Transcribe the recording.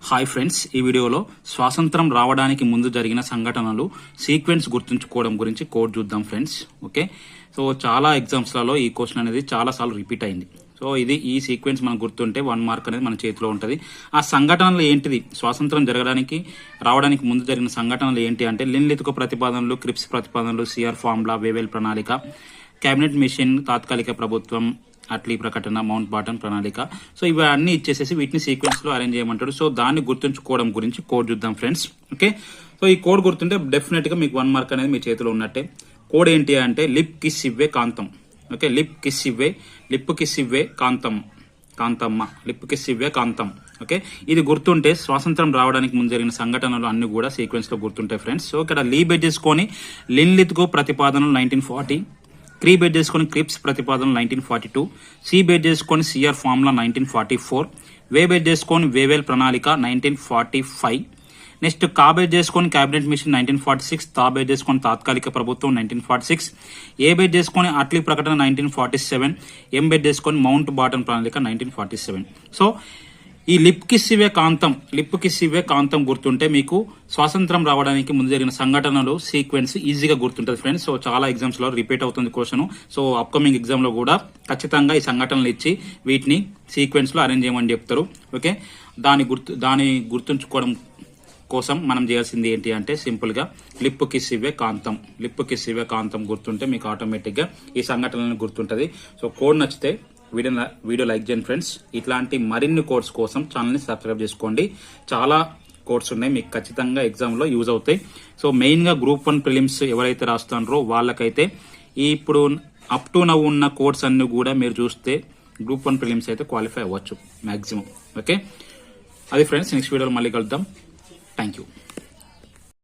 Hi friends, ఈ వీడియోలో స్వాతంత్రం రావడానికి ముందు జరిగిన సంఘటనలు సీక్వెన్స్ గుర్తుంచుకోవడం గురించి కోడ్ చూద్దాం ఫ్రెండ్స్. ఓకే, సో చాలా ఎగ్జామ్స్లలో ఈ క్వశ్చన్ అనేది చాలా సార్లు రిపీట్ అయింది. సో ఈ సీక్వెన్స్ మనకు గుర్తుంటే 1 మార్క్ అనేది మన చేతిలో ఉంటుంది. ఆ సంఘటనలు ఏంటిది, స్వాతంత్రం రావడానికి ముందు జరిగిన సంఘటనలు ఏంటి అంటే లిన్లిత్కో ప్రతిపాదనలు, క్రిప్స్ ప్రతిపాదనలు, సిఆర్ ఫార్ములా, వేవెల్ ప్రణాళిక, కేబినెట్ మిషన్, తాత్కాలిక ప్రభుత్వం, అట్లీ ప్రకటన, మౌంట్ బాటన్ ప్రణాళిక. సో ఇవన్నీ ఇచ్చేసేసి వీటిని సీక్వెన్స్ లో అరేంజ్ చేయమంటాడు. సో దాన్ని గుర్తుంచుకోవడం గురించి కోడ్ చూద్దాం ఫ్రెండ్స్. ఓకే, సో ఈ కోడ్ గుర్తుంటే డెఫినెట్ గా మీకు 1 మార్క్ అనేది మీ చేతిలో ఉన్నట్టే. కోడ్ ఏంటి అంటే లిప్ కిస్ ఇవ్వే కాంతం. ఓకే, లిప్ కిస్ ఇవ్వే కాంతమ్మ, లిప్ కిస్ ఇవ్వే కాంతం. ఓకే, ఇది గుర్తుంటే స్వాతంత్రం రావడానికి ముందు జరిగిన సంఘటనలు అన్ని కూడా సీక్వెన్స్ లో గుర్తుంటాయి ఫ్రెండ్స్. సో ఇక్కడ లీ బేస్ చేసుకొని లిన్లిత్కో ప్రతిపాదనలు 1940, క్రీ బేస్ చేసుకొని క్రిప్స్ ప్రతిపాదనలు 1942, సి బేస్ చేసుకొని సిఆర్ ఫార్ములా 1944, వే బేస్ చేసుకొని వేవెల్ ప్రణాళిక 1945, నెక్స్ట్ కా బేస్ చేసుకొని కేబినెట్ మిషన్ 1946, తా బేస్ చేసుకొని తాత్కాలిక ప్రభుత్వం 1946, ఏ బేస్ చేసుకొని అట్లీ ప్రకటన 1947, ఎం బేస్ చేసుకొని మౌంట్ బాటన్ ప్రణాళిక 1947. సో ఈ లిప్ కిస్ ఇవే కాంతం గుర్తుంటే మీకు స్వాతంత్రం రావడానికి ముందు జరిగిన సంఘటనలు సీక్వెన్స్ ఈజీగా గుర్తుంటుంది ఫ్రెండ్స్. సో చాలా ఎగ్జామ్స్ లో రిపీట్ అవుతుంది క్వశ్చన్. సో అప్కమింగ్ ఎగ్జామ్ లో కూడా ఖచ్చితంగా ఈ సంఘటనలు ఇచ్చి వీటిని సీక్వెన్స్ లో అరేంజ్ చేయమని చెప్తారు. ఓకే, దాని గుర్తుంచుకోవడం కోసం మనం చేయాల్సింది ఏంటి అంటే సింపుల్ గా లిప్ కిస్ ఇవే కాంతం గుర్తుంటే మీకు ఆటోమేటిక్ గా ఈ సంఘటనలను గుర్తుంటది. సో కోడ్ నచ్చితే వీడియో లైక్ చేయండి ఫ్రెండ్స్. ఇట్లాంటి మరిన్ని కోడ్స్ కోసం ఛానల్ ని సబ్స్క్రైబ్ చేసుకోండి. చాలా కోడ్స్ ఉన్నాయి, మీకు ఖచ్చితంగా ఎగ్జామ్ లో యూజ్ అవుతాయి. సో మెయిన్ గా గ్రూప్ 1 ప్రిలిమ్స్ ఎవరైతే రాస్తున్నారో వాళ్ళకైతే ఇప్పుడు అప్ టు నవ్ ఉన్న కోడ్స్ అన్ని కూడా మీరు చూస్తే గ్రూప్ 1 ప్రిలిమ్స్ అయితే క్వాలిఫై అవ్వచ్చు మాక్సిమం. ఓకే, అది ఫ్రెండ్స్, నెక్స్ట్ వీడియోలో మళ్ళీ కలుద్దాం. Thank you.